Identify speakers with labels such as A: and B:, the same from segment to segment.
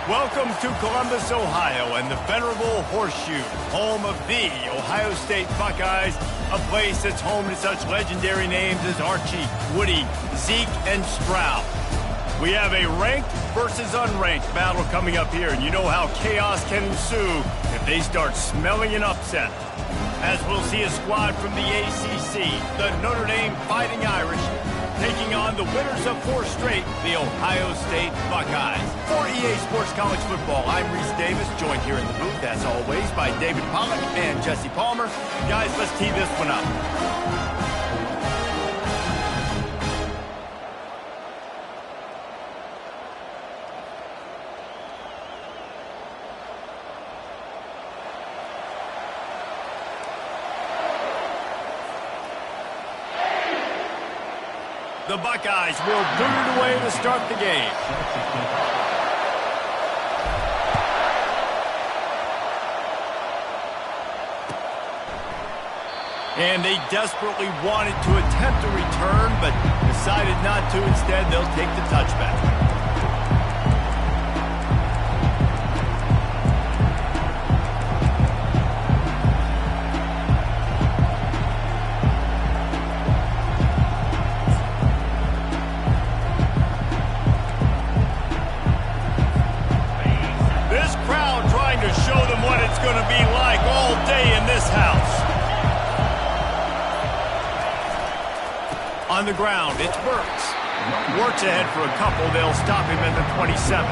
A: Welcome to Columbus, Ohio, and the venerable Horseshoe, home of the Ohio State Buckeyes, a place that's home to such legendary names as Archie, Woody, Zeke, and Stroud. We have a ranked versus unranked battle coming up here, and you know how chaos can ensue if they start smelling an upset. As we'll see a squad from the ACC, the Notre Dame Fighting Irish, taking on the winners of 4 straight, the Ohio State Buckeyes. For EA Sports College Football, I'm Reese Davis, joined here in the booth, as always, by David Pollack and Jesse Palmer. Guys, let's tee this one up. The Buckeyes will boot it away to start the game. And they desperately wanted to attempt a return, but decided not to. Instead, they'll take the touchback. Going to be like all day in this house. On the ground, it's Burks. Works ahead for a couple. They'll stop him at the 27.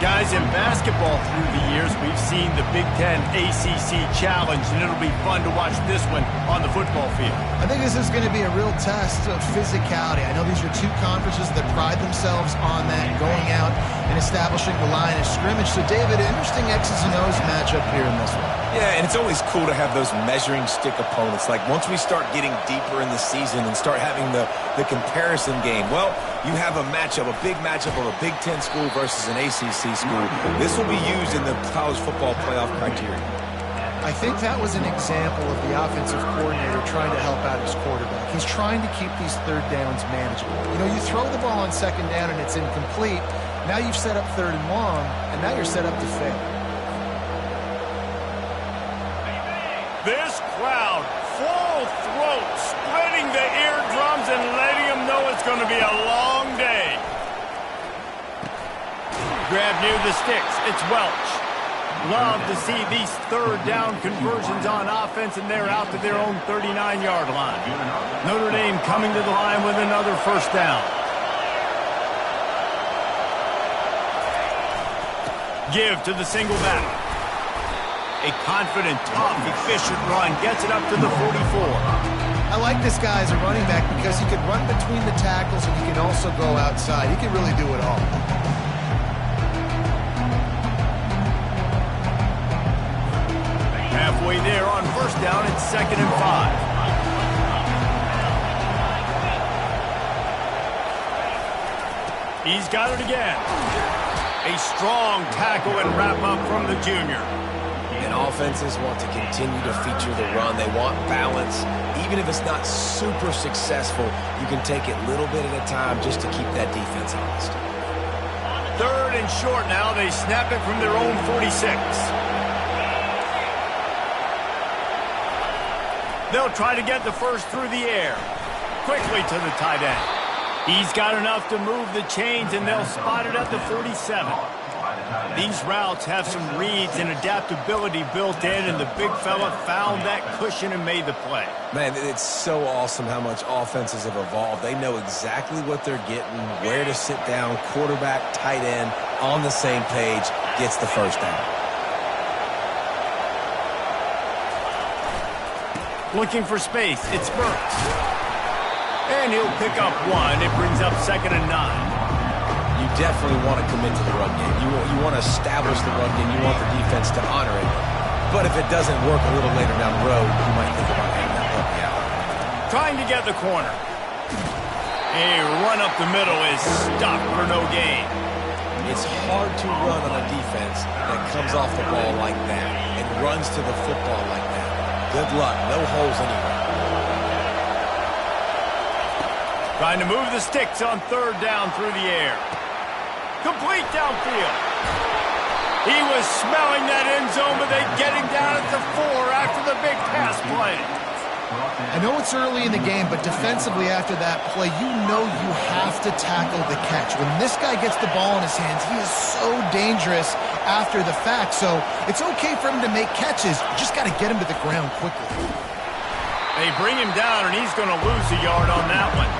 A: Guys, in basketball through the years, we've seen the Big Ten ACC Challenge, and it'll be fun to watch this one on the football field.
B: I think this is going to be a real test of physicality. I know these are 2 conferences that pride themselves on that, going out and establishing the line of scrimmage. So, David, interesting X's and O's matchup here in this one.
C: Yeah, and it's always cool to have those measuring stick opponents. Like, once we start getting deeper in the season and start having the comparison game, well, you have a matchup, a big matchup of a Big Ten school versus an ACC school. This will be used in the college football playoff criteria.
B: I think that was an example of the offensive coordinator trying to help out his quarterback. He's trying to keep these 3rd downs manageable. You know, you throw the ball on 2nd down and it's incomplete. Now you've set up 3rd and long, and now you're set up to fail.
A: This crowd, full throat, splitting the eardrums and letting them know it's going to be a long day. Grab near the sticks. It's Welch. Love to see these 3rd down conversions on offense, and they're out to their own 39-yard line. Notre Dame coming to the line with another 1st down. Give to the single back. A confident, tough, efficient run gets it up to the 44.
B: I like this guy as a running back because he can run between the tackles and he can also go outside. He can really do it all.
A: Halfway there on 1st down, it's 2nd and 5. He's got it again. A strong tackle and wrap up from the junior.
C: And offenses want to continue to feature the run. They want balance. Even if it's not super successful, you can take it little bit at a time just to keep that defense honest.
A: 3rd and short now. They snap it from their own 46. They'll try to get the 1st through the air. Quickly to the tight end. He's got enough to move the chains, and they'll spot it at the 47. These routes have some reads and adaptability built in, and the big fella found that cushion and made the play.
C: Man, it's so awesome how much offenses have evolved. They know exactly what they're getting, where to sit down, quarterback, tight end, on the same page, gets the 1st down.
A: Looking for space, it's Burks. And he'll pick up 1. It brings up 2nd and 9.
C: You definitely want to commit to the run game. You want to establish the run game. You want the defense to honor it. But if it doesn't work a little later down the road, you might think about having that puppy out.
A: Trying to get the corner. A run up the middle is stopped for no gain.
C: It's hard to run on a defense that comes off the ball like that and runs to the football like that. Good luck. No holes anywhere.
A: Trying to move the sticks on 3rd down through the air. Complete downfield. He was smelling that end zone, but they get him down at the 4 after the big pass play.
B: I know it's early in the game, but defensively after that play, you know you have to tackle the catch. When this guy gets the ball in his hands, he is so dangerous after the fact. So it's okay for him to make catches. You just got to get him to the ground quickly.
A: They bring him down, and he's going to lose a yard on that one.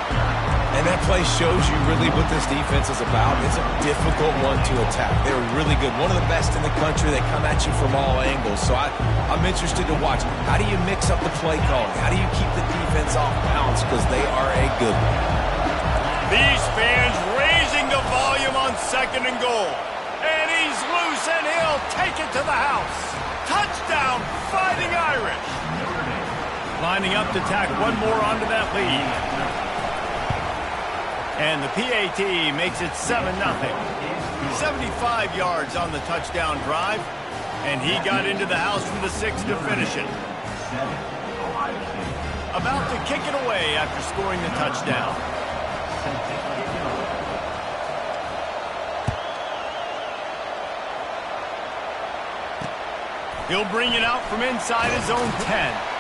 C: And that play shows you really what this defense is about. It's a difficult one to attack. They're really good. One of the best in the country. They come at you from all angles. So I'm interested to watch. How do you mix up the play calling? How do you keep the defense off balance? Because they are a good one.
A: These fans raising the volume on 2nd and goal. And he's loose, and he'll take it to the house. Touchdown, Fighting Irish. Lining up to tack one more onto that lead. And the PAT makes it 7-0. 75 yards on the touchdown drive. And he got into the house from the 6 to finish it. About to kick it away after scoring the touchdown. He'll bring it out from inside his own 10.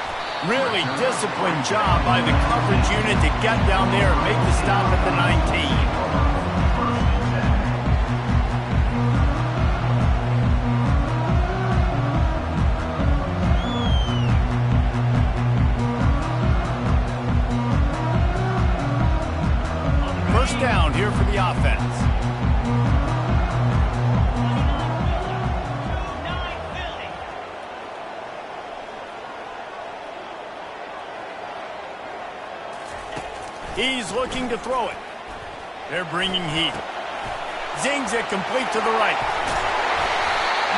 A: Really disciplined job by the coverage unit to get down there and make the stop at the 19. First down here for the offense. He's looking to throw it. They're bringing heat. Zings it complete to the right.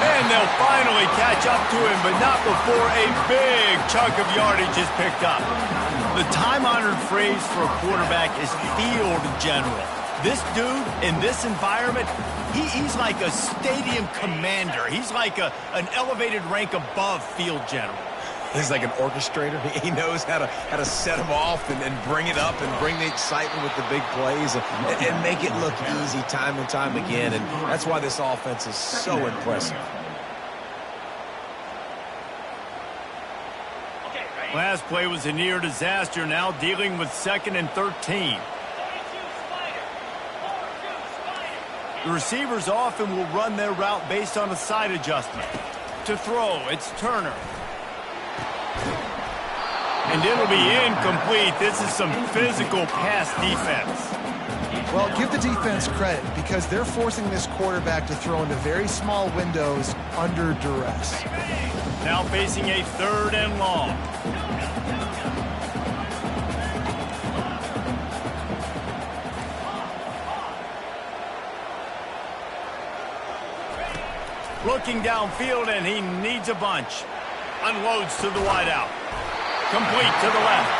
A: And they'll finally catch up to him, but not before a big chunk of yardage is picked up. The time-honored phrase for a quarterback is field general. This dude, in this environment, he's like a stadium commander. He's like an elevated rank above field general.
C: He's like an orchestrator. He knows how to set them off and bring it up and bring the excitement with the big plays and make it look easy time and time again. And that's why this offense is so impressive.
A: Last play was a near disaster, now dealing with 2nd and 13. The receivers often will run their route based on a side adjustment. To throw, it's Turner. And it'll be incomplete. This is some physical pass defense.
B: Well, give the defense credit because they're forcing this quarterback to throw into very small windows under duress.
A: Now facing a 3rd and long. Looking downfield, and he needs a bunch. Unloads to the wideout. Complete to the left.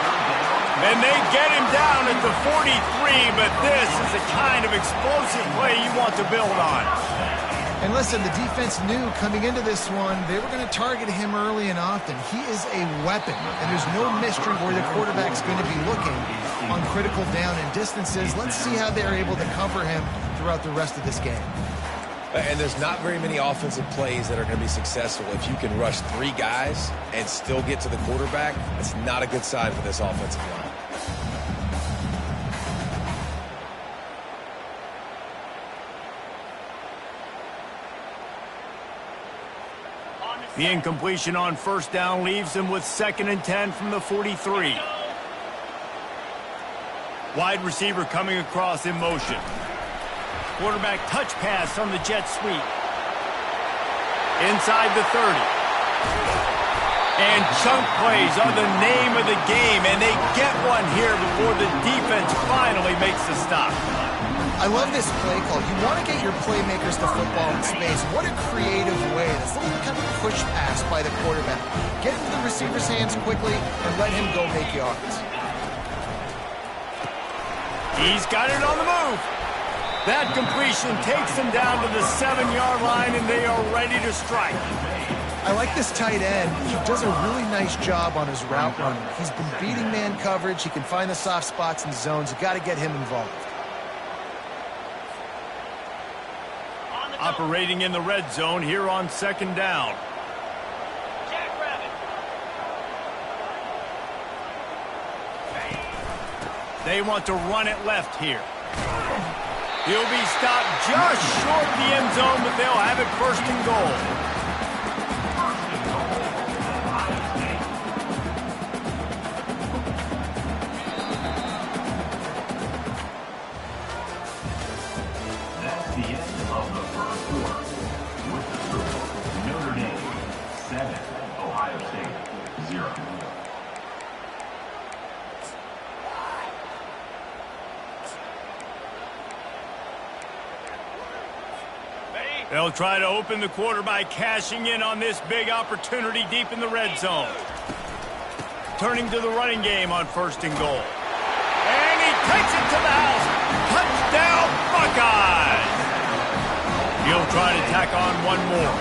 A: And they get him down at the 43, but this is the kind of explosive play you want to build on.
B: And listen, the defense knew coming into this one, they were going to target him early and often. He is a weapon, and there's no mystery where the quarterback's going to be looking on critical down and distances. Let's see how they're able to cover him throughout the rest of this game.
C: And there's not very many offensive plays that are going to be successful. If you can rush 3 guys and still get to the quarterback, that's not a good sign for this offensive line.
A: The incompletion on 1st down leaves him with 2nd and 10 from the 43. Wide receiver coming across in motion. Quarterback touch pass on the jet sweep. Inside the 30. And chunk plays are the name of the game, and they get one here before the defense finally makes the stop.
B: I love this play call. You want to get your playmakers to football in space. What a creative way. This little kind of push pass by the quarterback. Get into the receiver's hands quickly and let him go make yards.
A: He's got it on the move. That completion takes them down to the 7-yard line, and they are ready to strike.
B: I like this tight end. He does a really nice job on his route running. He's been beating man coverage. He can find the soft spots and zones. You got to get him involved.
A: Operating in the red zone here on second down. They want to run it left here. He'll be stopped just short the end zone, but they'll have it first and goal.
D: That's the end of the first quarter. With the score, Notre Dame 7, Ohio State 0.
A: They'll try to open the quarter by cashing in on this big opportunity deep in the red zone. Turning to the running game on first and goal. And he takes it to the house. Touchdown, Buckeyes! He'll try to tack on one more.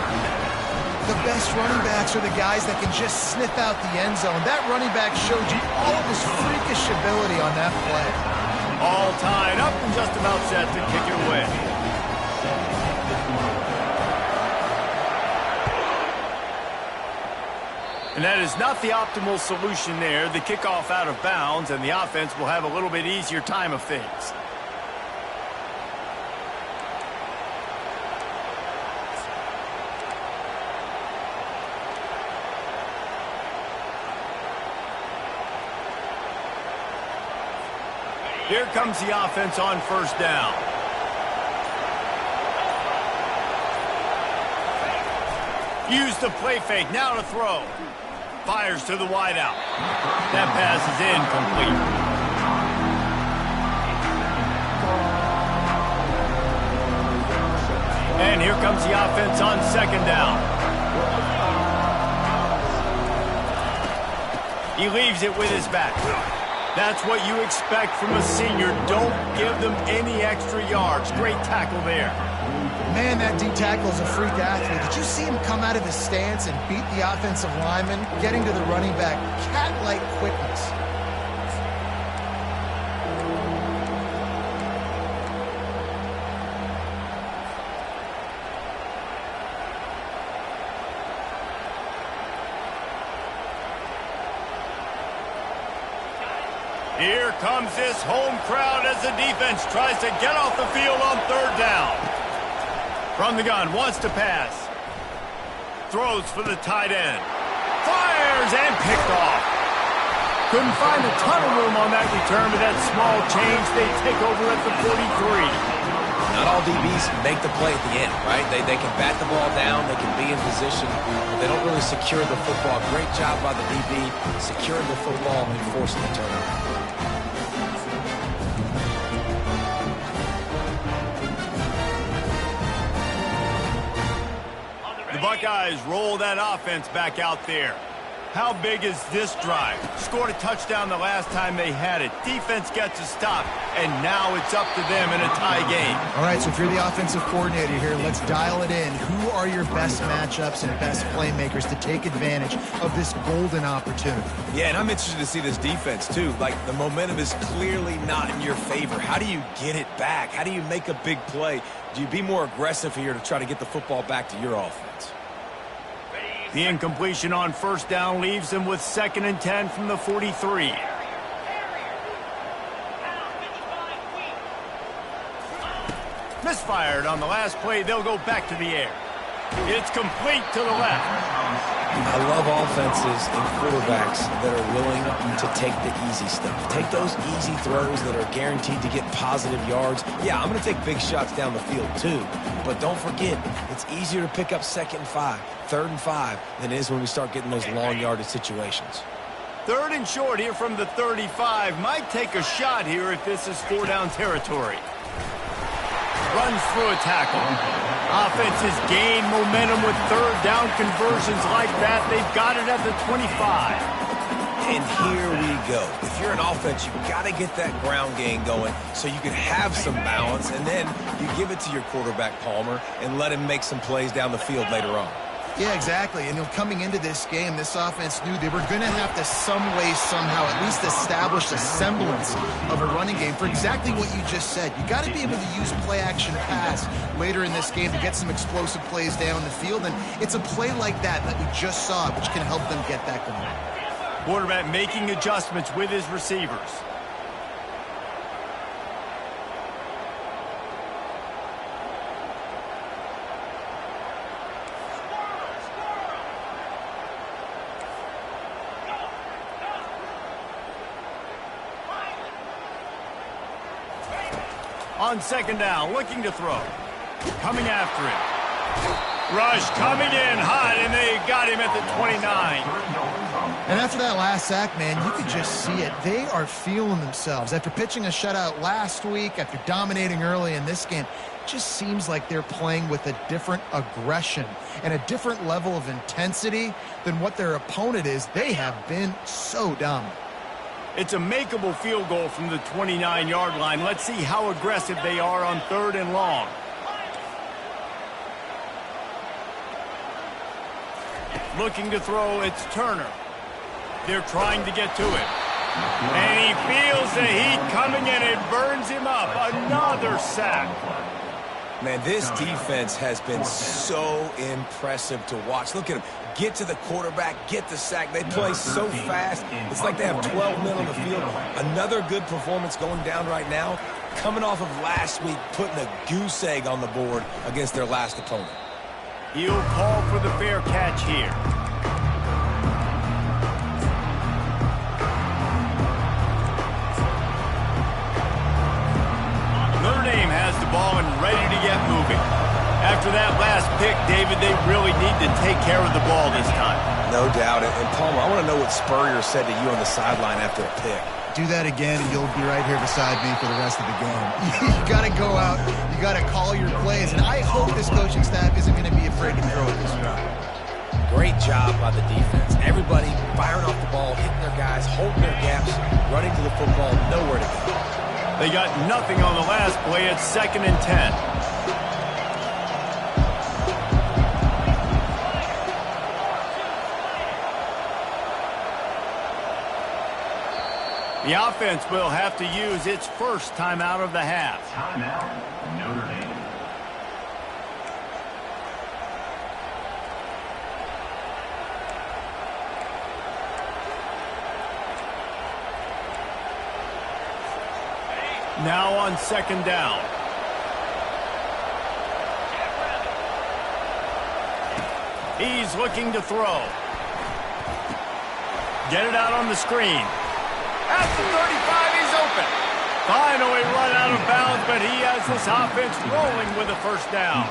B: The best running backs are the guys that can just sniff out the end zone. That running back showed you all of his freakish ability on that play.
A: All tied up and just about set to kick it away. And that is not the optimal solution there. The kickoff out of bounds, and the offense will have a little bit easier time of things. Here comes the offense on first down. Use the play fake, now to throw. Fires to the wideout. That pass is incomplete. And here comes the offense on second down. He leaves it with his back. That's what you expect from a senior. Don't give them any extra yards. Great tackle there.
B: Man, that D tackle is a freak athlete. Did you see him come out of his stance and beat the offensive lineman, getting to the running back? Cat-like quickness.
A: Here comes this home crowd as the defense tries to get off the field on third down. From the gun, wants to pass. Throws for the tight end. Fires and picked off. Couldn't find a ton of room on that return, but that small change, they take over at the 43.
C: Not all DBs make the play at the end, right? They can bat the ball down, they can be in position, but they don't really secure the football. Great job by the DB, securing the football and forcing the turnover.
A: The Buckeyes roll that offense back out there. How big is this drive? Scored a touchdown the last time they had it. Defense gets a stop, and now it's up to them in a tie game.
B: All right, so if you're the offensive coordinator here, let's dial it in. Who are your best matchups and best playmakers to take advantage of this golden opportunity?
C: Yeah, and I'm interested to see this defense, too. Like, the momentum is clearly not in your favor. How do you get it back? How do you make a big play? Do you be more aggressive here to try to get the football back to your offense?
A: The incompletion on first down leaves them with 2nd and 10 from the 43. Misfired on the last play. They'll go back to the air. It's complete to the left.
C: I love offenses and quarterbacks that are willing to take the easy stuff. Take those easy throws that are guaranteed to get positive yards. Yeah, I'm going to take big shots down the field too. But don't forget, it's easier to pick up 2nd and 5, 3rd and 5 than it is when we start getting those long yardage situations.
A: 3rd and short here from the 35. Might take a shot here if this is 4-down territory. Runs through a tackle. Offenses gain momentum with 3rd down conversions like that. They've got it at the 25.
C: And here we go. If you're an offense, you've got to get that ground game going so you can have some balance, and then you give it to your quarterback, Palmer, and let him make some plays down the field later on.
B: Yeah, exactly. And coming into this game, this offense knew they were going to have to some way, somehow, at least establish a semblance of a running game for exactly what you just said. You got to be able to use play-action pass later in this game to get some explosive plays down the field. And it's a play like that we just saw, which can help them get that going.
A: Quarterback making adjustments with his receivers. On second down, looking to throw. Coming after him. Rush coming in hot, and they got him at the 29.
B: And after that last sack, man, you could just see it. They are feeling themselves. After pitching a shutout last week, after dominating early in this game, it just seems like they're playing with a different aggression and a different level of intensity than what their opponent is. They have been so dominant.
A: It's a makeable field goal from the 29-yard line. Let's see how aggressive they are on 3rd and long. Looking to throw, it's Turner. They're trying to get to it. And he feels the heat coming in. It burns him up. Another sack.
C: Man, this defense has been so impressive to watch. Look at them. Get to the quarterback, get the sack. They play so fast. It's like they have 12 men on the field. Another good performance going down right now. Coming off of last week, putting a goose egg on the board against their last opponent.
A: He'll call for the fair catch here. Notre Dame has the ball and ready to get moving. After that last pick, David, they really need to take care of the ball this time.
C: No doubt. And Palmer, I want to know what Spurrier said to you on the sideline after a pick.
B: Do that again, and you'll be right here beside me for the rest of the game. You got to go out. You got to call your plays. And I hope this coaching staff isn't going to be afraid to throw it this round.
C: Great job by the defense. Everybody firing off the ball, hitting their guys, holding their gaps, running to the football, nowhere to go.
A: They got nothing on the last play. It's 2nd and 10. The offense will have to use its first timeout of the half.
D: Timeout, Notre Dame.
A: Now on 2nd down. He's looking to throw. Get it out on the screen. At the 35, he's open. Finally run out of bounds, but he has this offense rolling with a first down.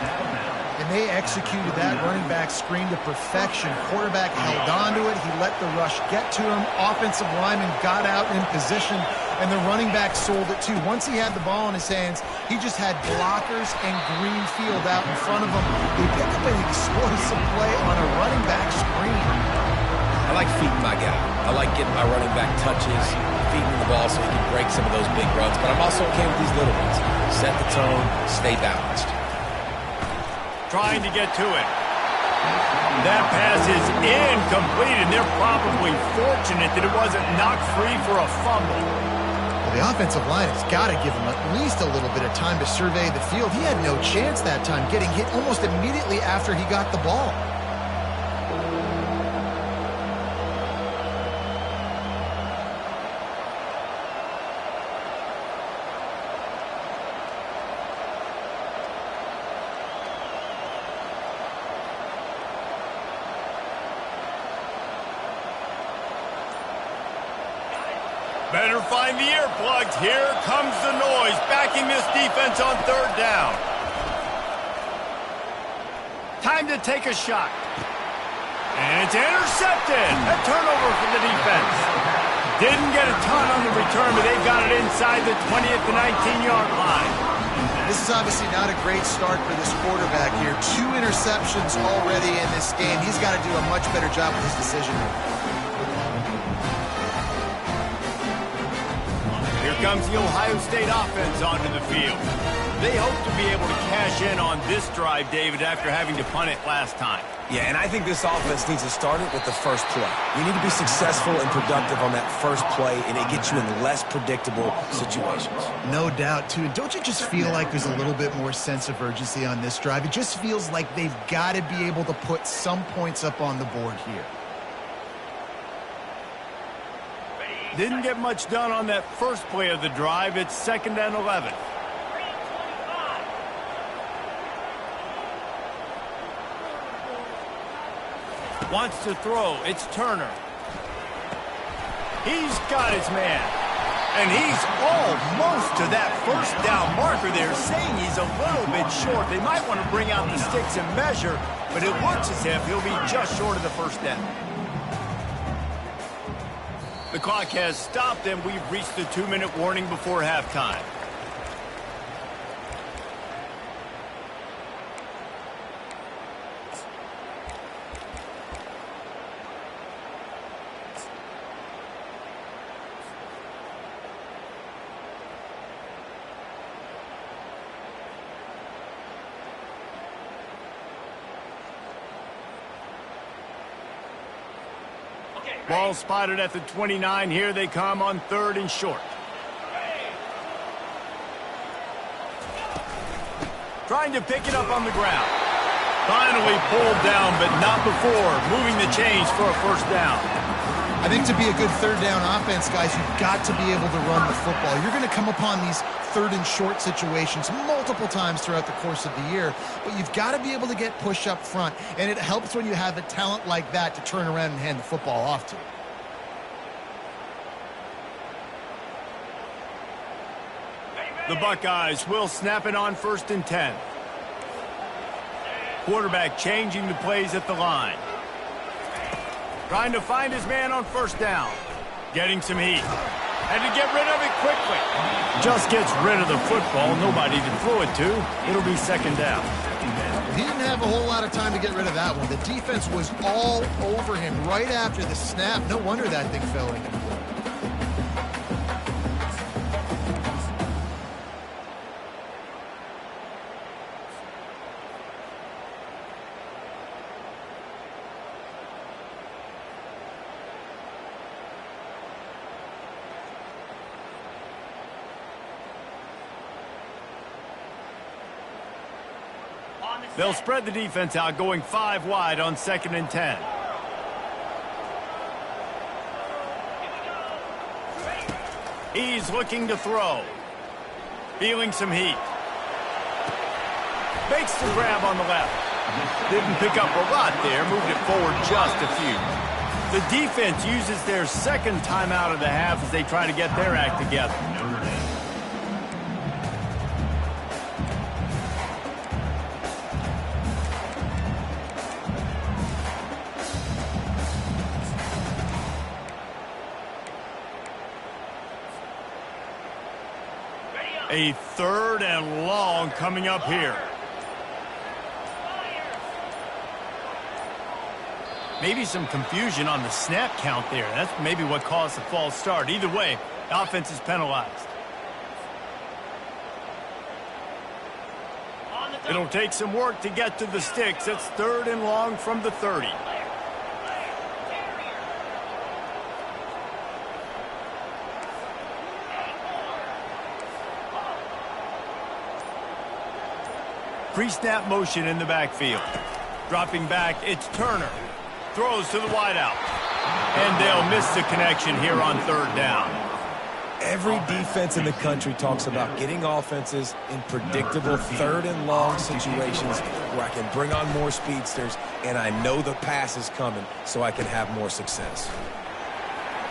B: And they executed that running back screen to perfection. Quarterback held on to it. He let the rush get to him. Offensive lineman got out in position, and the running back sold it too. Once he had the ball in his hands, he just had blockers and green field out in front of him. They picked up an explosive play on a running back screen.
C: I like feeding my guy. I like getting my running back touches, feeding the ball so he can break some of those big runs. But I'm also okay with these little ones. Set the tone, stay balanced.
A: Trying to get to it. That pass is incomplete, and they're probably fortunate that it wasn't knocked free for a fumble.
B: Well, the offensive line has got to give him at least a little bit of time to survey the field. He had no chance that time, getting hit almost immediately after he got the ball.
A: Better find the earplugs. Here comes the noise, backing this defense on 3rd down. Time to take a shot. And it's intercepted. A turnover for the defense. Didn't get a ton on the return, but they've got it inside the 20 at the 19-yard line.
B: This is obviously not a great start for this quarterback here. 2 interceptions already in this game. He's got to do a much better job with his decision-making.
A: Here comes the Ohio State offense onto the field. They hope to be able to cash in on this drive, David, after having to punt it last time.
C: Yeah, and I think this offense needs to start it with the first play. You need to be successful and productive on that first play, and it gets you in less predictable situations.
B: No doubt, too. Don't you just feel like there's a little bit more sense of urgency on this drive? It just feels like they've got to be able to put some points up on the board here.
A: Didn't get much done on that first play of the drive. It's 2nd and 11. Wants to throw. It's Turner. He's got his man. And he's almost to that first down marker there, saying he's a little bit short. They might want to bring out the sticks and measure, but it looks as if he'll be just short of the first down. The clock has stopped, and we've reached the 2-minute warning before halftime. Ball spotted at the 29. Here they come on 3rd and short. Trying to pick it up on the ground. Finally pulled down, but not before moving the chains for a first down.
B: I think to be a good 3rd down offense, guys, you've got to be able to run the football. You're going to come upon these 3rd and short situations multiple times throughout the course of the year, but you've got to be able to get push up front, and it helps when you have a talent like that to turn around and hand the football off to.
A: The Buckeyes will snap it on 1st and 10. Quarterback changing the plays at the line. Trying to find his man on 1st down. Getting some heat. And to get rid of it quickly. Just gets rid of the football. Nobody to throw it to. It'll be 2nd down.
B: He didn't have a whole lot of time to get rid of that one. The defense was all over him right after the snap. No wonder that thing fell incomplete.
A: They'll spread the defense out, going 5 wide on 2nd and 10. He's looking to throw. Feeling some heat. Makes the grab on the left. Didn't pick up a lot there, moved it forward just a few. The defense uses their 2nd timeout of the half as they try to get their act together. A 3rd and long coming up here. Maybe some confusion on the snap count there. That's maybe what caused the false start. Either way, the offense is penalized. It'll take some work to get to the sticks. It's 3rd and long from the 30. Pre-snap motion in the backfield. Dropping back, it's Turner. Throws to the wideout. And they'll miss the connection here on 3rd down.
C: Every defense in the country talks about getting offenses in predictable 3rd and long situations where I can bring on more speedsters and I know the pass is coming so I can have more success.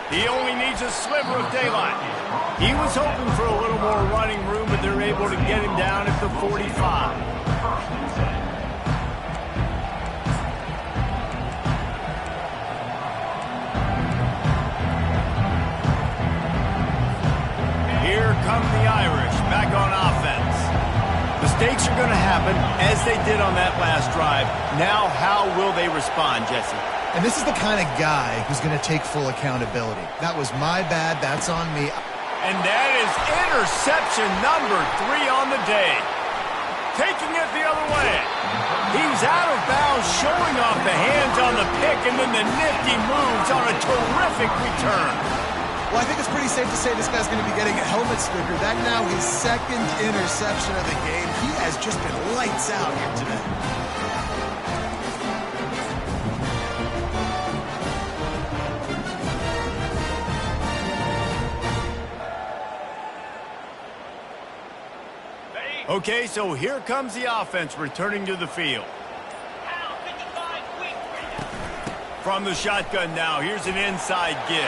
A: He only needs a sliver of daylight. He was hoping for a little more running room, but they're able to get him down at the 45. Here come the Irish back on offense. Mistakes are going to happen as they did on that last drive. Now, how will they respond, Jesse?
B: And this is the kind of guy who's going to take full accountability. That was my bad. That's on me.
A: And that is interception number 3 on the day. taking it the other way. He's out of bounds, showing off the hands on the pick, and then the nifty moves on a terrific return.
B: Well, I think it's pretty safe to say this guy's going to be getting a helmet sticker. That now his second interception of the game. He has just been lights out here today.
A: Okay, so here comes the offense returning to the field. From the shotgun now, here's an inside give.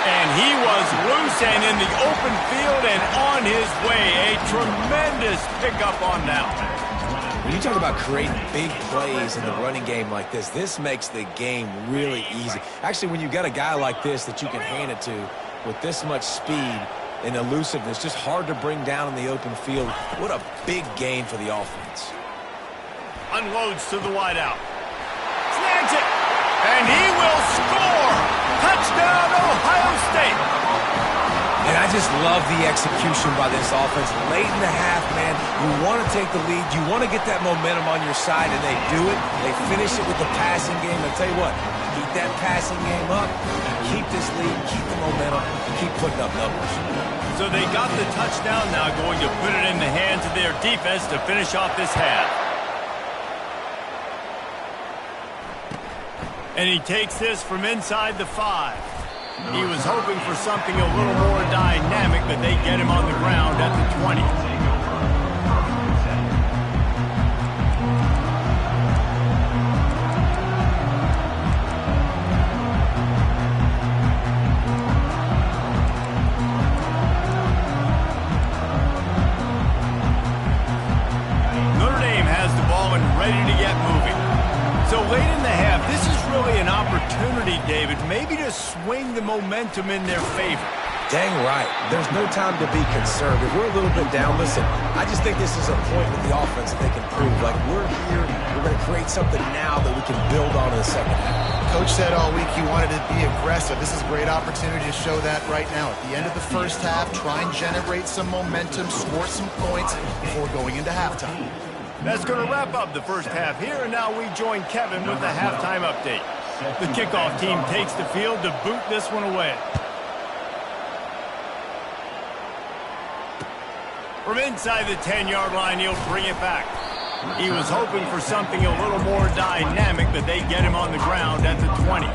A: And he was loose and in the open field and on his way. A tremendous pickup on that one.
C: When you talk about creating big plays in the running game like this makes the game really easy. Actually, when you got a guy like this that you can hand it to with this much speed and elusiveness, just hard to bring down in the open field. What a big gain for the offense.
A: Unloads to the wideout. Snags it. And he will score. Touchdown, Ohio State.
C: And I just love the execution by this offense. Late in the half, man, you want to take the lead. You want to get that momentum on your side, and they do it. They finish it with the passing game. I'll tell you what, keep that passing game up, keep this lead, keep the momentum, keep putting up numbers.
A: So they got the touchdown, now going to put it in the hands of their defense to finish off this half. And he takes this from inside the 5. He was hoping for something a little more dynamic, but they get him on the ground at the 20. Notre Dame has the ball and ready to get moving. So late in the half, this is really an opportunity, David, maybe to swing the momentum in their favor.
C: Dang right. There's no time to be conservative. We're a little bit down. Listen, I just think this is a point with the offense that they can prove. Like, we're here, we're going to create something now that we can build on in the second half.
B: Coach said all week he wanted to be aggressive. This is a great opportunity to show that right now. At the end of the first half, try and generate some momentum, score some points before going into halftime.
A: That's going to wrap up the first half here, and now we join Kevin with the halftime update. The kickoff team takes the field to boot this one away. From inside the 10-yard line, he'll bring it back. He was hoping for something a little more dynamic, but they get him on the ground at the 20.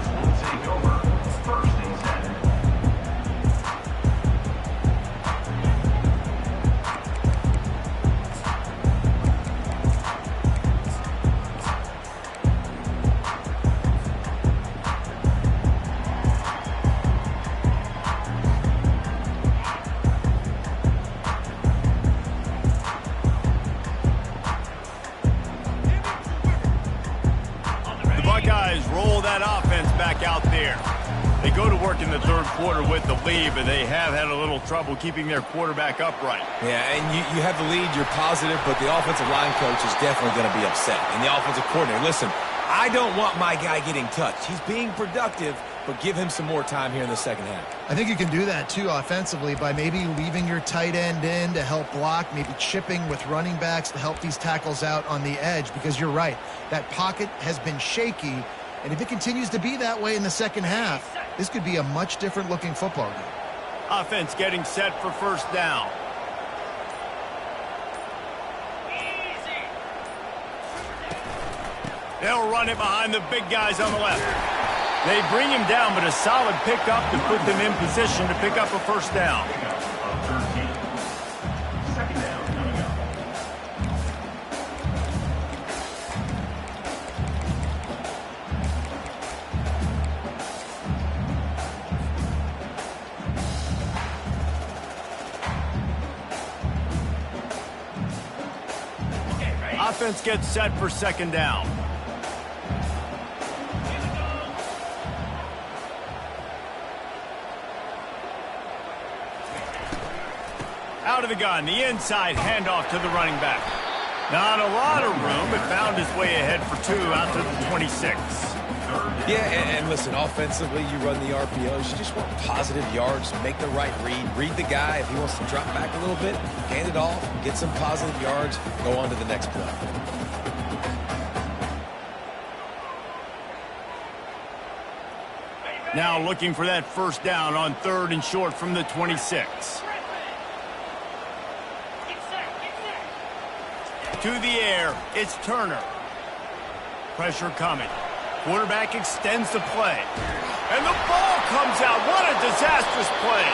A: Roll that offense back out there. They go to work in the third quarter with the lead, but they have had a little trouble keeping their quarterback upright.
C: Yeah, and you have the lead, you're positive, but the offensive line coach is definitely going to be upset. And the offensive coordinator, listen, I don't want my guy getting touched. He's being productive, but give him some more time here in the second half.
B: I think you can do that, too, offensively, by maybe leaving your tight end in to help block, maybe chipping with running backs to help these tackles out on the edge, because you're right. That pocket has been shaky, and if it continues to be that way in the second half, this could be a much different looking football game.
A: Offense getting set for first down. They'll run it behind the big guys on the left. They bring him down, but a solid pickup to put them in position to pick up a first down. Offense gets set for second down. Out of the gun, the inside handoff to the running back. Not a lot of room, but found his way ahead for 2 out to the 26.
C: Yeah, and listen, offensively, you run the RPOs. You just want positive yards, make the right read the guy. If he wants to drop back a little bit, hand it off, get some positive yards, go on to the next play.
A: Now looking for that first down on 3rd and short from the 26. To the air, it's Turner. Pressure coming. Quarterback extends the play. And the ball comes out. What a disastrous play.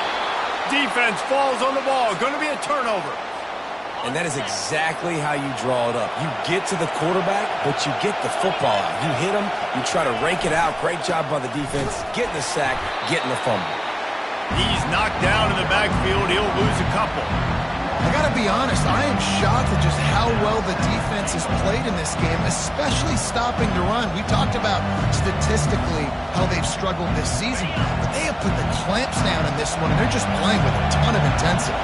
A: Defense falls on the ball. Going to be a turnover.
C: And that is exactly how you draw it up. You get to the quarterback, but you get the football out. You hit him, you try to rake it out. Great job by the defense. Getting the sack, getting the fumble.
A: He's knocked down in the backfield. He'll lose a couple.
B: I got to be honest, I am shocked at just how well the defense has played in this game, especially stopping the run. We talked about statistically how they've struggled this season, but they have put the clamps down in this one, and they're just playing with a ton of intensity.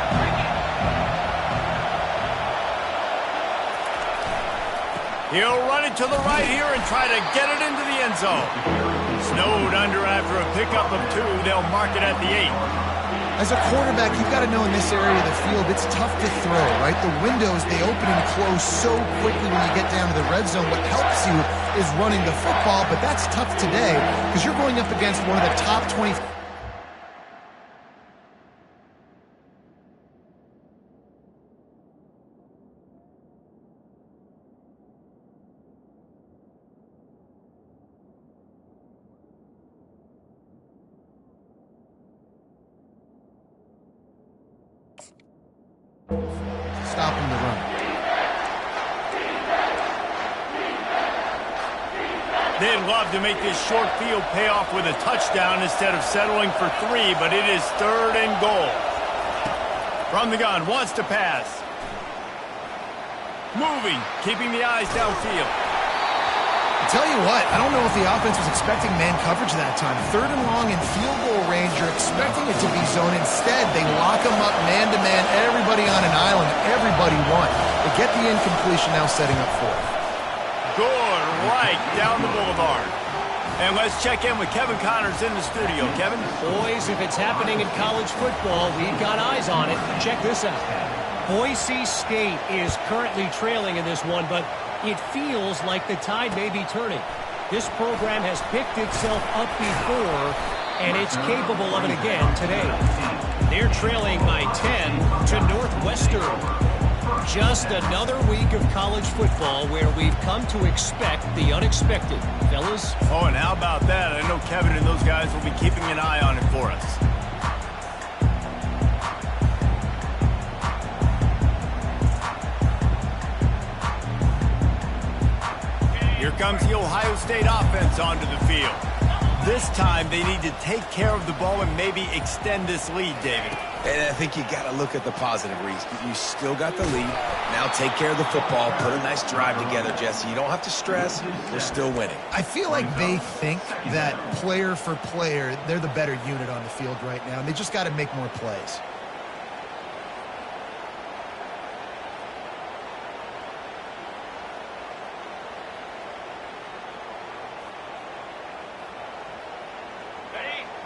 A: He'll run it to the right here and try to get it into the end zone. Snowed under after a pickup of 2. They'll mark it at the 8.
B: As a quarterback, you've got to know in this area of the field, it's tough to throw, right? The windows, they open and close so quickly when you get down to the red zone. What helps you is running the football, but that's tough today because you're going up against one of the top 20. Stopping the run.
A: They'd love to make this short field pay off with a touchdown instead of settling for 3, but it is 3rd and goal. From the gun, wants to pass. Moving, keeping the eyes downfield.
B: Tell you what, I don't know if the offense was expecting man coverage that time. 3rd and long in field goal range, you're expecting it to be zone. Instead, they lock them up man-to-man, everybody on an island, everybody won. They get the incompletion now setting up 4th.
A: Good, right down the boulevard. And let's check in with Kevin Connors in the studio. Kevin?
E: Boys, if it's happening in college football, we've got eyes on it. Check this out. Boise State is currently trailing in this one, but it feels like the tide may be turning. This program has picked itself up before, and it's capable of it again today. They're trailing by 10 to Northwestern. Just another week of college football where we've come to expect the unexpected. Fellas?
A: Oh, and how about that? I know Kevin and those guys will be keeping an eye on it for us. Here comes the Ohio State offense onto the field. This time, they need to take care of the ball and maybe extend this lead, David.
C: And I think you got to look at the positive, Reese. You still got the lead. Now take care of the football. Put a nice drive together, Jesse. You don't have to stress. They're still winning.
B: I feel like they think that player for player, they're the better unit on the field right now, and they just got to make more plays.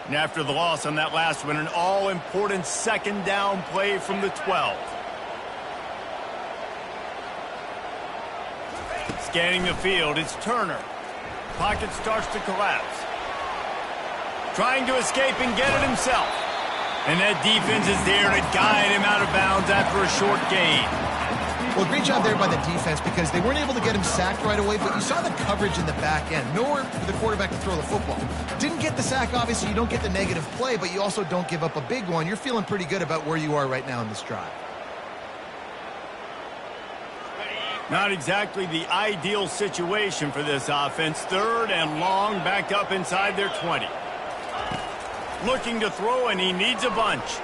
A: And after the loss on that last one, an all-important 2nd down play from the 12. Scanning the field, it's Turner. Pocket starts to collapse. Trying to escape and get it himself. And that defense is there to guide him out of bounds after a short gain.
B: Well, great job there by the defense because they weren't able to get him sacked right away, but you saw the coverage in the back end. Nowhere for the quarterback to throw the football. Didn't get the sack, obviously. You don't get the negative play, but you also don't give up a big one. You're feeling pretty good about where you are right now in this drive.
A: Not exactly the ideal situation for this offense. 3rd and long, backed up inside their 20. Looking to throw, and he needs a bunch.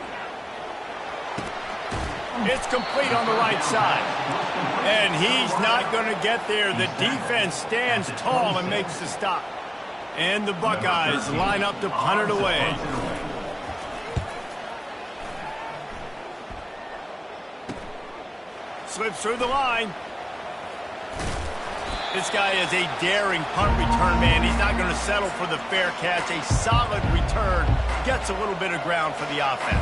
A: It's complete on the right side. And he's not going to get there. The defense stands tall and makes the stop. And the Buckeyes line up to punt it away. Slips through the line. This guy is a daring punt return man. He's not going to settle for the fair catch. A solid return gets a little bit of ground for the offense.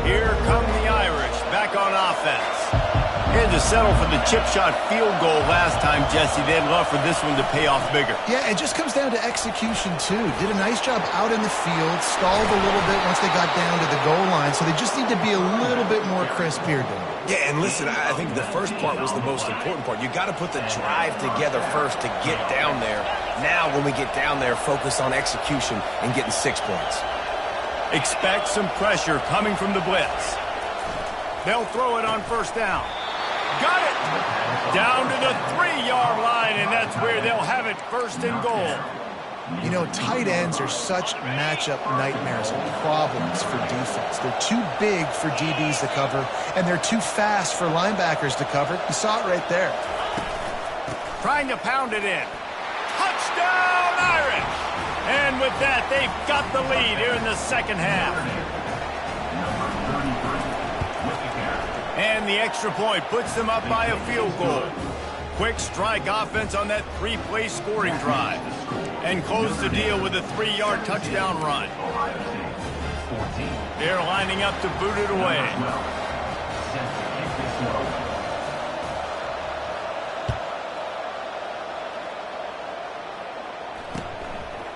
A: Here come the Irish back on offense. He had to settle for the chip shot field goal last time, Jesse. They'd love for this one to pay off bigger.
B: Yeah, it just comes down to execution, too. Did a nice job out in the field, stalled a little bit once they got down to the goal line, so they just need to be a little bit more crisp here, Dave.
C: Yeah, and listen, I think the first part was the most important part. You got to put the drive together first to get down there. Now, when we get down there, focus on execution and getting 6 points.
A: Expect some pressure coming from the blitz. They'll throw it on first down. Got it! Down to the 3-yard line, and that's where they'll have it, first and goal.
B: You know, tight ends are such matchup nightmares and problems for defense. They're too big for DBs to cover, and they're too fast for linebackers to cover. You saw it right there.
A: Trying to pound it in. Touchdown, Irish! And with that, they've got the lead here in the second half. And the extra point puts them up by a field goal. Quick strike offense on that 3-play scoring drive. And close the deal with a 3-yard touchdown run. They're lining up to boot it away.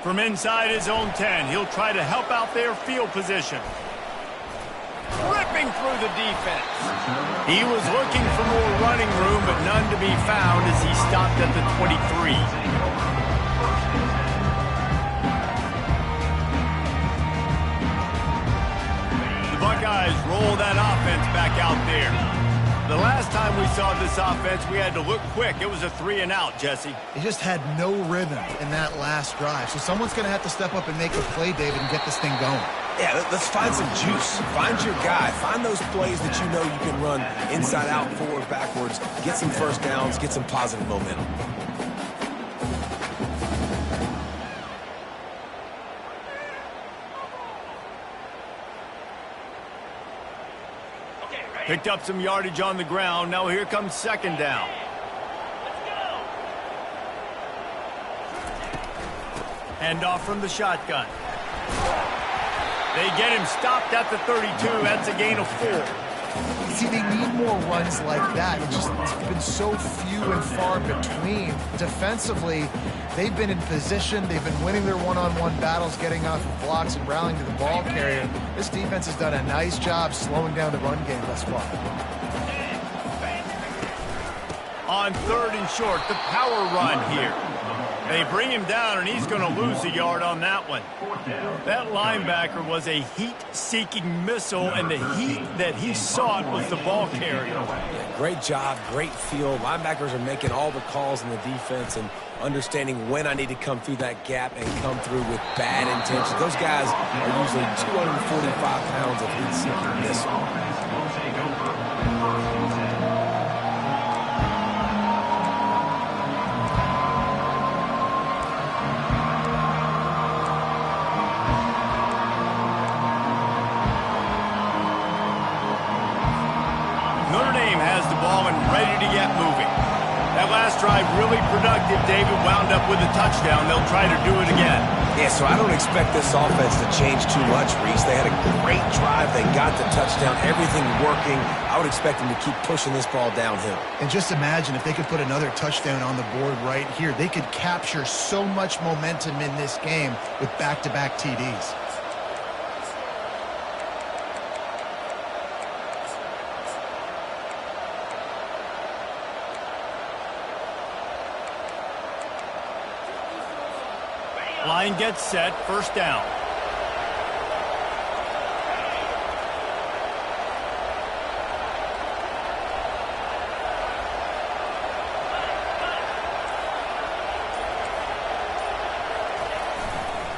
A: From inside his own 10, he'll try to help out their field position. Ripping through the defense. He was looking for more running room, but none to be found as he stopped at the 23. The Buckeyes roll that offense back out there. The last time we saw this offense, we had to look quick. It was a 3-and-out, Jesse.
B: He just had no rhythm in that last drive. So someone's going to have to step up and make a play, David, and get this thing going.
C: Yeah, let's find some juice. Find your guy. Find those plays that you know you can run inside out, forward, backwards. Get some first downs. Get some positive momentum.
A: Picked up some yardage on the ground. Now here comes second down. Hand off from the shotgun. They get him stopped at the 32. That's a gain of 4.
B: See, they need more runs like that. It's been so few and far between. Defensively, they've been in position. They've been winning their one-on-one battles, getting off of blocks and rallying to the ball carrier. This defense has done a nice job slowing down the run game thus far.
A: On 3rd and short, the power run here. They bring him down, and he's going to lose a yard on that one. That linebacker was a heat-seeking missile, and the heat that he sought was the ball carrier.
C: Yeah, great job, great feel. Linebackers are making all the calls in the defense and understanding when I need to come through that gap and come through with bad intentions. Those guys are usually 245 pounds of heat-seeking missile.
A: Notre Dame has the ball and ready to get moving. That last drive really productive. David wound up with a touchdown. They'll try to do it again.
C: Yeah, so I don't expect this offense to change too much, Reese. They had a great drive. They got the touchdown. Everything working. I would expect them to keep pushing this ball downhill.
B: And just imagine if they could put another touchdown on the board right here. They could capture so much momentum in this game with back-to-back TDs.
A: Line gets set, first down.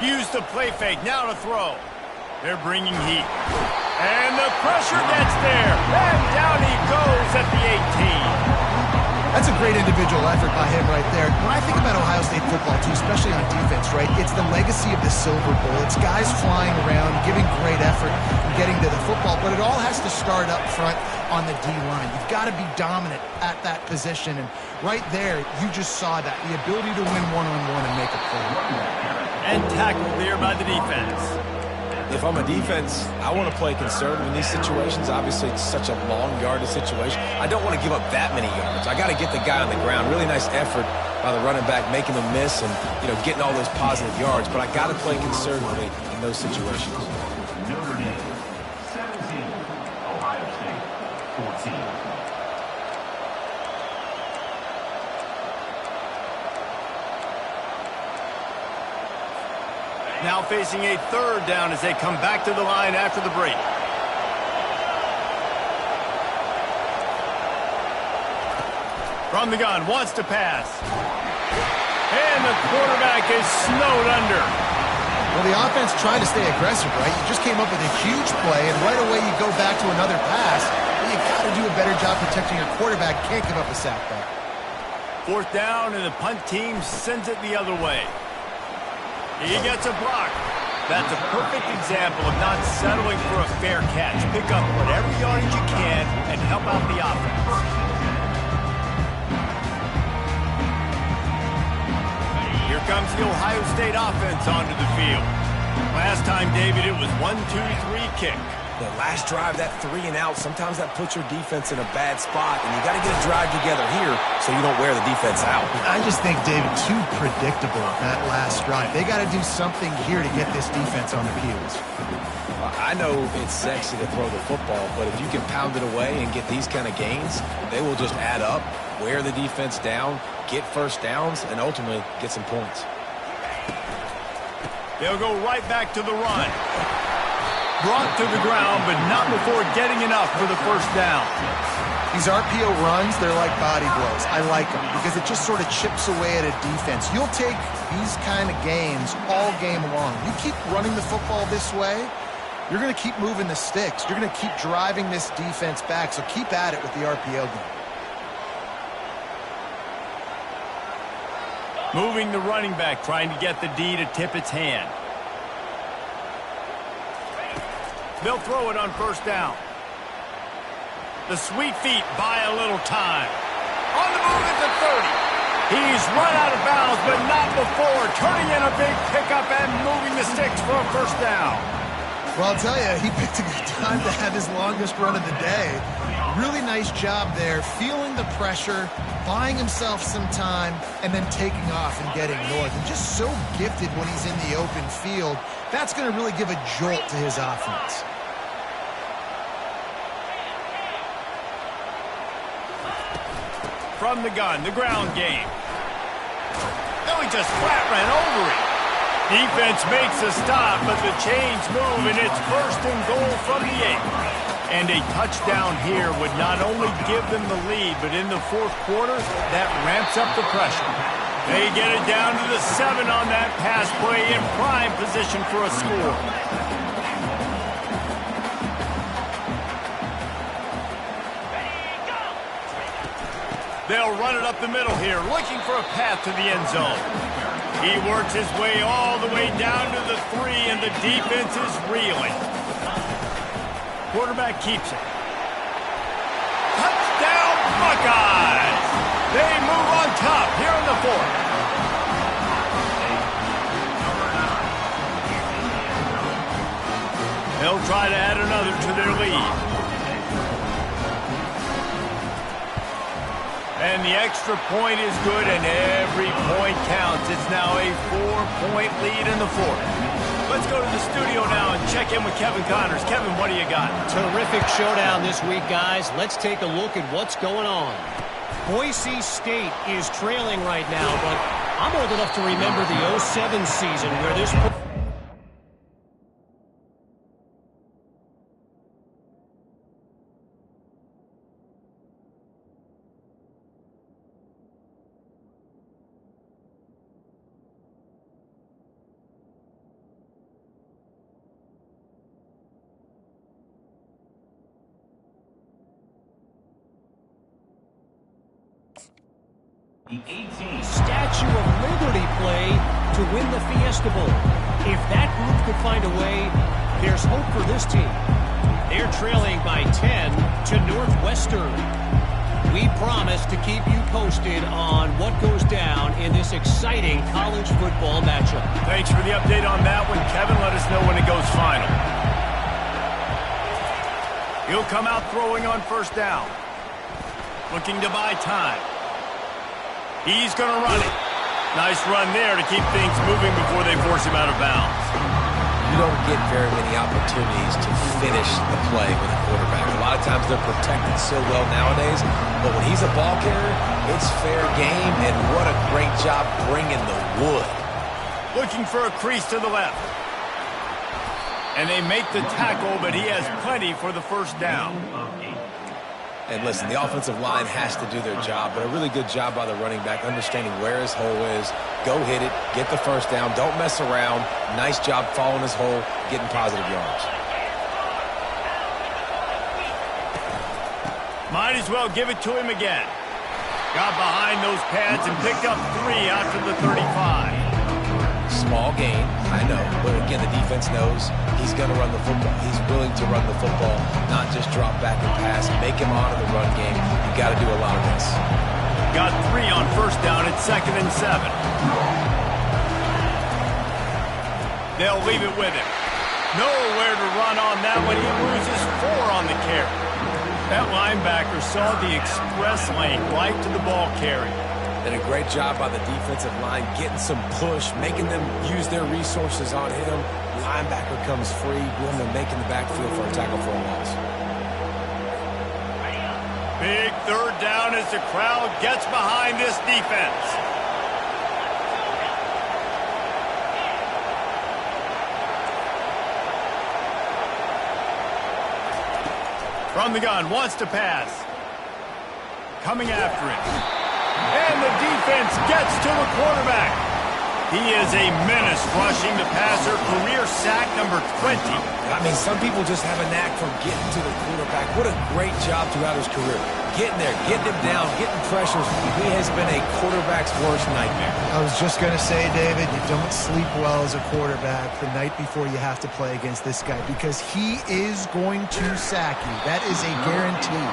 A: Use the play fake, now to throw. They're bringing heat. And the pressure gets there. And down he goes at the 18.
B: That's a great individual effort by him right there. When I think about Ohio State football, too, especially on defense, right, it's the legacy of the Silver Bowl. It's guys flying around, giving great effort, and getting to the football, but it all has to start up front on the D-line. You've got to be dominant at that position, and right there, you just saw that, the ability to win one-on-one and make a play.
A: And tackled there by the defense.
C: If I'm a defense, I want to play conservative in these situations. Obviously, it's such a long yardage situation. I don't want to give up that many yards. I got to get the guy on the ground. Really nice effort by the running back, making him miss and, getting all those positive yards. But I got to play conservatively in those situations.
D: Notre Dame, 17. Ohio State, 14.
A: Now facing a third down as they come back to the line after the break. From the gun, wants to pass. And the quarterback is snowed under.
B: Well, the offense tried to stay aggressive, right? You just came up with a huge play, and right away you go back to another pass. But you've got to do a better job protecting your quarterback. Can't give up a sack back.
A: Fourth down, and the punt team sends it the other way. He gets a block. That's a perfect example of not settling for a fair catch. Pick up whatever yardage you can and help out the offense. Here comes the Ohio State offense onto the field. Last time, David, it was 1-2-3 kick.
C: The last drive, that 3 and out, sometimes that puts your defense in a bad spot, and you got to get a drive together here so you don't wear the defense out.
B: I just think, David, too predictable, that last drive. They got to do something here to get this defense on their heels.
C: I know it's sexy to throw the football, but if you can pound it away and get these kind of gains, they will just add up, wear the defense down, get first downs, and ultimately get some points.
A: They'll go right back to the run. Brought to the ground, but not before getting enough for the first down.
B: These RPO runs, they're like body blows. I like them because it just sort of chips away at a defense. You'll take these kind of games all game long. You keep running the football this way, you're going to keep moving the sticks. You're going to keep driving this defense back, so keep at it with the RPO game.
A: Moving the running back, trying to get the D to tip its hand. They'll throw it on first down. The sweet feet buy a little time. On the move at the 30. He's run out of bounds, but not before. Turning in a big pickup and moving the sticks for a first down.
B: Well, I'll tell you, he picked a good time to have his longest run of the day. Really nice job there, feeling the pressure, buying himself some time, and then taking off and getting north. And just so gifted when he's in the open field. That's going to really give a jolt to his offense.
A: From the gun, the ground game. No, he just flat ran over it. Defense makes a stop, but the chains move, and it's first and goal from the 8. And a touchdown here would not only give them the lead, but in the fourth quarter, that ramps up the pressure. They get it down to the 7 on that pass play in prime position for a score. They'll run it up the middle here, looking for a path to the end zone. He works his way all the way down to the 3, and the defense is reeling. Quarterback keeps it. Touchdown, Buckeyes! They move on top here in the 4th. They'll try to add another to their lead. And the extra point is good, and every point counts. It's now a 4-point lead in the 4th. Let's go to the studio now and check in with Kevin Connors. Kevin, what do you got?
E: Terrific showdown this week, guys. Let's take a look at what's going on. Boise State is trailing right now, but I'm old enough to remember the 07 season where this...
D: The 18.
E: Statue of Liberty play to win the Fiesta Bowl. If that group could find a way, there's hope for this team. They're trailing by 10 to Northwestern. We promise to keep you posted on what goes down in this exciting college football matchup.
A: Thanks for the update on that one, Kevin. Let us know when it goes final. He'll come out throwing on first down. Looking to buy time. He's going to run it. Nice run there to keep things moving before they force him out of bounds.
C: You don't get very many opportunities to finish the play with a quarterback. A lot of times they're protected so well nowadays, but when he's a ball carrier, it's fair game, and what a great job bringing the wood.
A: Looking for a crease to the left. And they make the tackle, but he has plenty for the first down.
C: And listen, the offensive line has to do their job, but a really good job by the running back, understanding where his hole is. Go hit it, get the first down, don't mess around. Nice job following his hole, getting positive yards.
A: Might as well give it to him again. Got behind those pads and picked up 3 after the 35.
C: Small gain, I know, but again, the defense knows he's going to run the football. He's willing to run the football, not just drop back and pass, make him honor the run game. You got to do a lot of this.
A: Got 3 on first down at 2nd and 7. They'll leave it with him. Nowhere to run on that one. He loses 4 on the carry. That linebacker saw the express lane right to the ball carrier.
C: Did a great job by the defensive line, getting some push, making them use their resources on him. Linebacker comes free, boom, and making the backfield for a tackle for a loss.
A: Big third down as the crowd gets behind this defense. From the gun, wants to pass. Coming after it. And the defense gets to the quarterback. He is a menace rushing the passer. Career sack number 20.
C: I mean, some people just have a knack for getting to the quarterback. What a great job throughout his career. Getting there, getting him down, getting pressures. He has been a quarterback's worst nightmare.
B: I was just going to say, David, you don't sleep well as a quarterback the night before you have to play against this guy because he is going to sack you. That is a guarantee.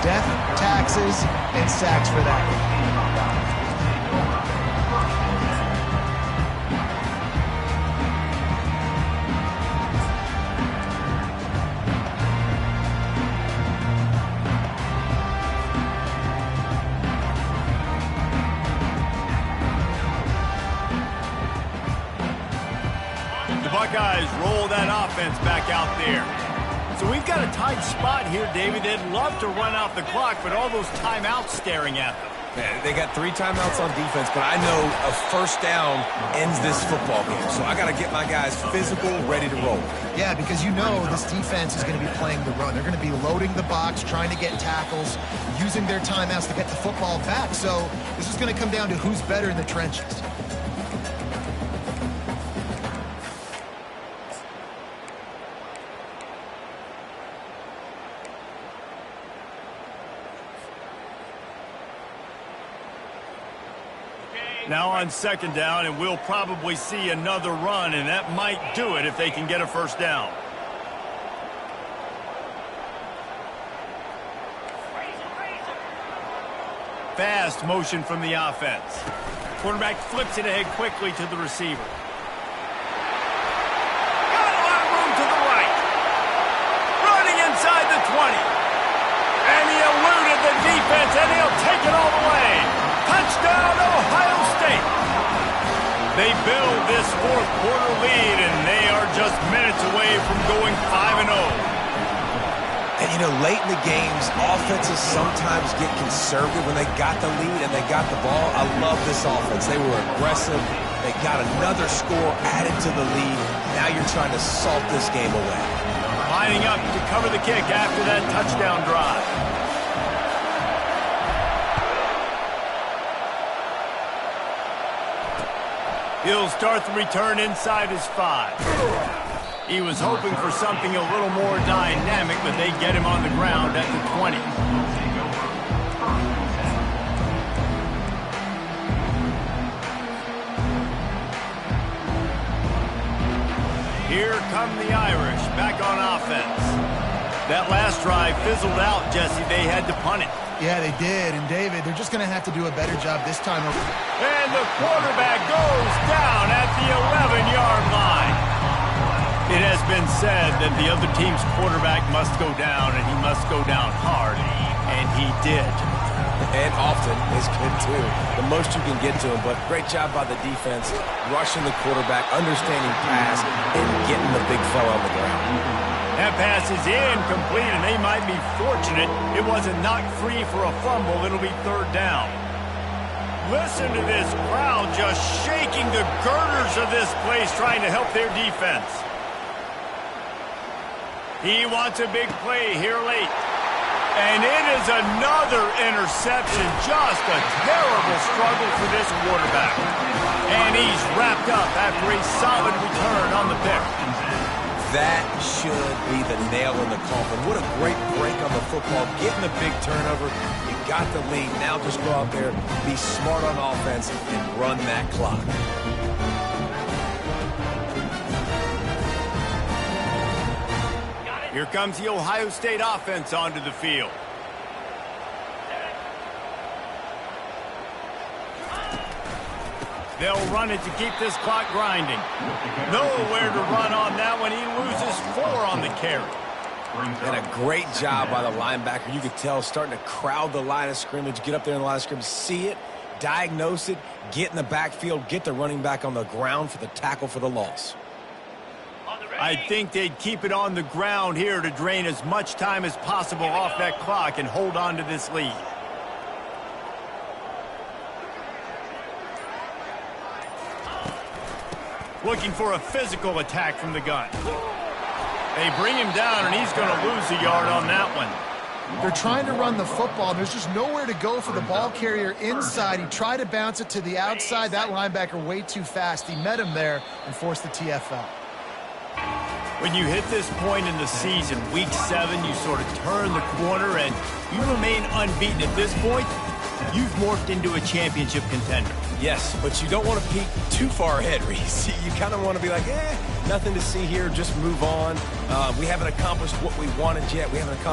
B: Death, taxes, and sacks for that.
A: Buckeyes roll that offense back out there. So we've got a tight spot here, David. They'd love to run out the clock, but all those timeouts staring at them.
C: They got 3 timeouts on defense, but I know a first down ends this football game. So I got to get my guys physical, ready to roll.
B: Yeah, because you know this defense is going to be playing the run. They're going to be loading the box, trying to get tackles, using their timeouts to get the football back. So this is going to come down to who's better in the trenches.
A: Now on second down, and we'll probably see another run, and that might do it if they can get a first down. Fast motion from the offense. Quarterback flips it ahead quickly to the receiver. Got a lot of room to the right. Running inside the 20. And he eluded the defense, and he'll take it all the way. Touchdown, Ohio State. They build this fourth quarter lead, and they are just minutes away from going 5-0.
C: And, you know, late in the games, offenses sometimes get conservative when they got the lead and they got the ball. I love this offense. They were aggressive. They got another score added to the lead. Now you're trying to salt this game away.
A: Lining up to cover the kick after that touchdown drive. He'll start the return inside his 5. He was hoping for something a little more dynamic, but they get him on the ground at the 20. come the Irish, back on offense. That last drive fizzled out, Jesse. They had to punt it.
B: Yeah, they did. And, David, they're just going to have to do a better job this time.
A: And the quarterback goes down at the 11-yard line. It has been said that the other team's quarterback must go down, and he must go down hard. And he did.
C: And often is good, too. The most you can get to him, but great job by the defense, rushing the quarterback, understanding pass, and getting the big fella on the ground.
A: That pass is incomplete, and they might be fortunate it wasn't knocked free for a fumble. It'll be third down. Listen to this crowd just shaking the girders of this place, trying to help their defense. He wants a big play here late. And it is another interception. Just a terrible struggle for this quarterback. And he's wrapped up after a solid return on the pick.
C: That should be the nail in the coffin. What a great break on the football. Getting the big turnover. You got the lead. Now just go out there, be smart on offense, and run that clock.
A: Here comes the Ohio State offense onto the field. They'll run it to keep this clock grinding. Nowhere to run on that one. He loses 4 on the carry.
C: And a great job by the linebacker. You could tell starting to crowd the line of scrimmage, get up there in the line of scrimmage, see it, diagnose it, get in the backfield, get the running back on the ground for the tackle for the loss.
A: I think they'd keep it on the ground here to drain as much time as possible off that clock and hold on to this lead. Looking for a physical attack from the gun. They bring him down, and he's going to lose a yard on that one.
B: They're trying to run the football. There's just nowhere to go for the ball carrier inside. He tried to bounce it to the outside. That linebacker way too fast. He met him there and forced the TFL.
A: When you hit this point in the season, week 7, you sort of turn the corner and you remain unbeaten. At this point, you've morphed into a championship contender.
C: Yes, but you don't want to peek too far ahead, Reese. You kind of want to be like, nothing to see here, just move on. We haven't accomplished what we wanted yet. We haven't accomplished